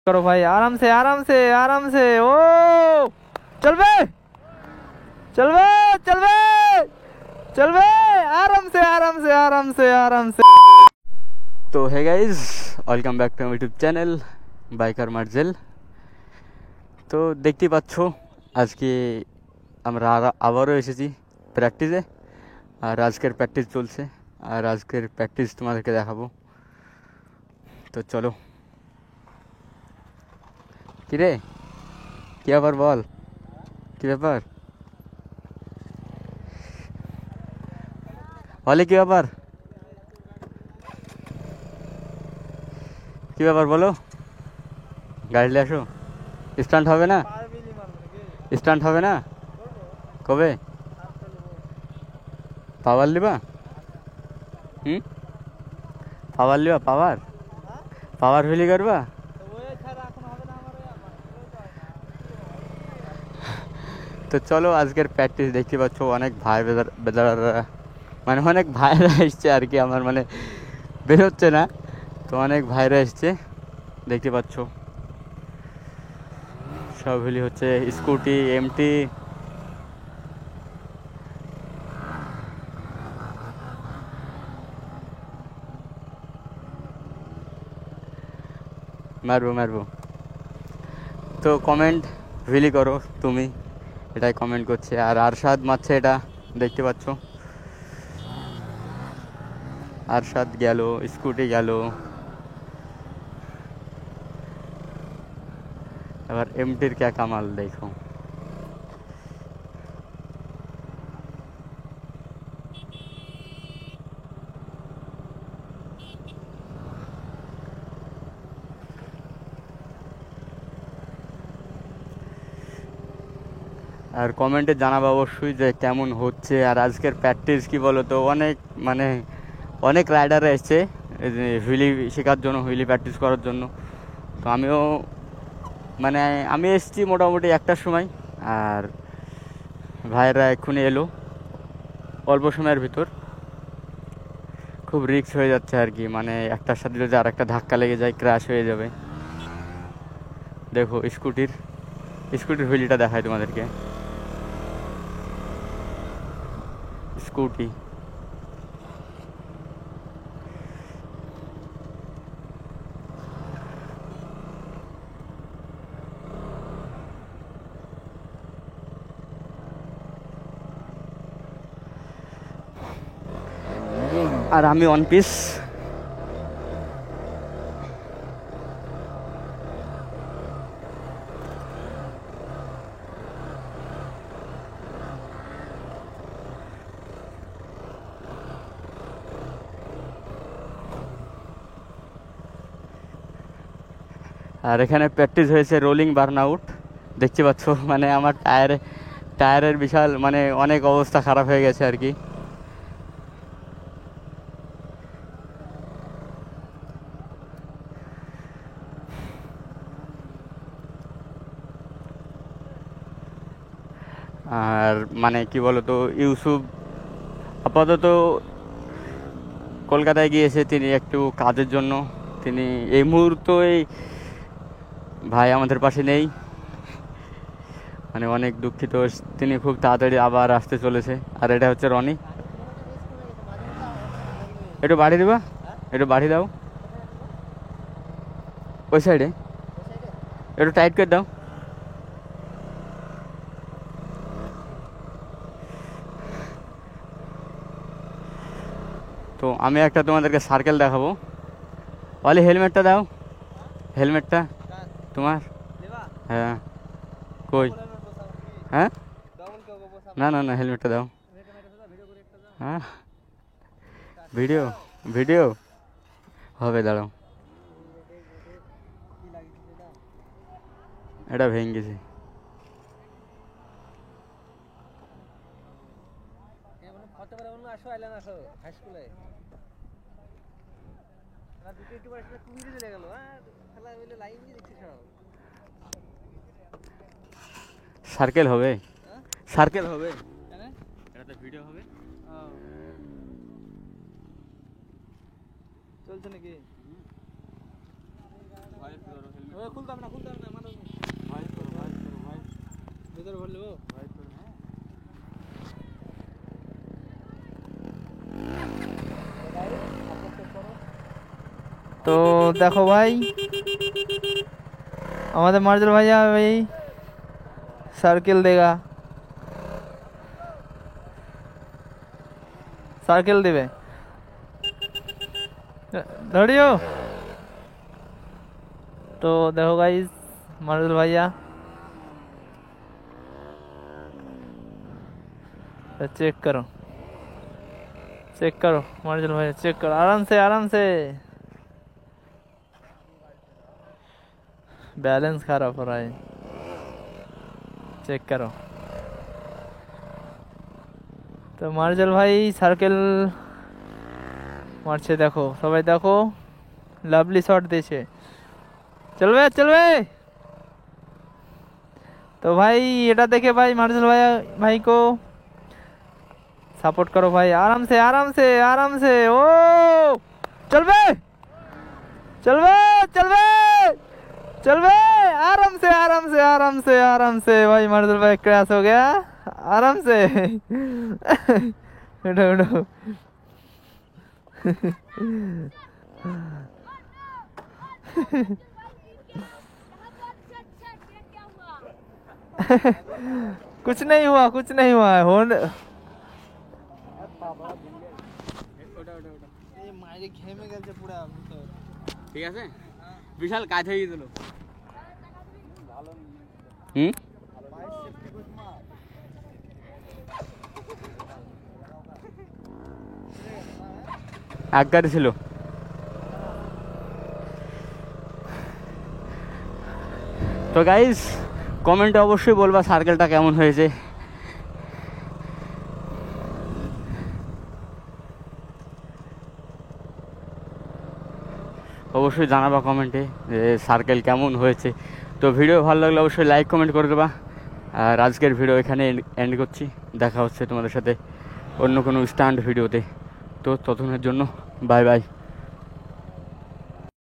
करो भाई, आराम से आराम से आराम से। ओ चल बे चल बे चल बे चल बे, आराम से आराम से आराम से आराम से। तो hey guys, welcome back to YouTube channel biker মার্জেল। তো দেখতেই পাচ্ছ আজকে আমরা আবারও এসেছি প্র্যাকটিসে। আর আজকের প্র্যাকটিস চলছে, আর আজকের প্র্যাকটিস তোমাদেরকে দেখাবো। তো চলো। কিরে কী ব্যাপার বল, কী ব্যাপার বলে, কী ব্যাপার কী ব্যাপার বলো। গাড়ি নিয়ে আসো, স্টান্ট হবে না, স্টান্ট হবে না। কবে পাওয়ার লিবা? পাওয়ার লিবা, পাওয়ার পাওয়ার হুইলি করবা? তো চলো আজকের প্র্যাকটিস দেখতে পাচ্ছ, অনেক ভাই বেদারা মানে অনেক ভাইরা এসছে আর কি, আমার মানে বেরোচ্ছে না, তো অনেক ভাইরা এসছে দেখতে পাচ্ছ। সব হুইলি হচ্ছে, স্কুটি এমটি। মারবো মারবো। তো কমেন্ট হুইলি করো তুমি, এটাই কমেন্ট করছে। আর আরশাদ মারছে, এটা দেখতে পাচ্ছ। আরশাদ গেল, স্কুটি গেল, এবার এমটির ক্যা কামাল দেখো। আর কমেন্টে জানাবো অবশ্যই যে কেমন হচ্ছে। আর আজকের প্র্যাকটিস কি বলো তো, অনেক মানে অনেক রাইডাররা এসছে হুইলি শেখার জন্য, হুইলি প্র্যাকটিস করার জন্য। তো আমিও মানে আমি এসছি মোটামুটি 1টার সময়, আর ভাইয়েরা এক্ষুনি এলো অল্প সময়ের ভিতর। খুব রিস্ক হয়ে যাচ্ছে আর কি, মানে একটার সাথে যদি আর একটা ধাক্কা লেগে যায়, ক্র্যাশ হয়ে যাবে। দেখো স্কুটির হুইলিটা দেখায় তোমাদেরকে। স্কুটি আর আমি ওয়ান পিস। আর এখানে প্র্যাকটিস হয়েছে রোলিং বার্ন আউট, দেখতে পাচ্ছ। মানে আমার টায়ারের বিশাল মানে অনেক অবস্থা খারাপ হয়ে গেছে আর কি। আর মানে কি বলতো, ইউসুফ আপাতত কলকাতায় গিয়েছে, তিনি একটু কাজের জন্য। তিনি এই মুহূর্তে ভাই আমাদের পাশে নেই, মানে অনেক দুঃখিত। তিনি খুব তাড়াতাড়ি আবার আসতে চলেছে। আর এটা হচ্ছে রনি। একটু বাড়ি দেবা, একটু বাড়ি দাও ওই সাইডে, একটু টাইট করে দাও। তো আমি একটা তোমাদেরকে সার্কেল দেখাবো। বলে হেলমেটটা দাও, হেলমেটটা তোমার। হ্যাঁ কই, হ্যাঁ না না না, হেলমেটটা দাও। হ্যাঁ ভিডিও ভিডিও হবে, দাঁড়াও। এটা ভেঙে গেছে। সার্কেল হবে, সার্কেল হবে, এটা ভিডিও হবে। চলছে নাকি? तो देखो भाई हमारे मार्शल भैया भाई सर्किल देगा, सर्किल देवे धड़ियो। तो देखो गाइस मार्शल भैया चेक करो, चेक करो मार्शल भैया, चेक करो आराम से, आराम से। बैलेंस खराब हो रहा है, चेक करो। तो मार्शल भाई सार्केल मारছে देखो, সবাই देखो লাভলি শট দিয়েছে, চলবে চলবে। तो भाई এটা দেখে भाई मार्शल भाई को सपोर्ट करो भाई, आराम से आराम से आराम से। ओ चलबे चलबे चलबे चलबे, आराम से आराम से आराम से आराम से। भाई मार्शल भाई क्रैश हो गया, आराम से उठो उठो। कुछ नहीं हुआ, कुछ नहीं हुआ है होन। ঠিক আছে বিশাল কাজ হয়ে গেল। এক গাড়ি ছিল। তো গাইস কমেন্টে অবশ্যই বলবা সার্কেলটা কেমন হয়েছে। অবশ্যই জানাবা কমেন্টে যে সার্কেল কেমন হয়েছে। তো ভিডিও ভালো লাগলে অবশ্যই লাইক কমেন্ট করে দেবা। আর আজকের ভিডিও এখানে এন্ড করছি, দেখা হচ্ছে তোমাদের সাথে অন্য কোনো স্ট্যান্ড ভিডিওতে। তো ততক্ষণের জন্য বাই বাই।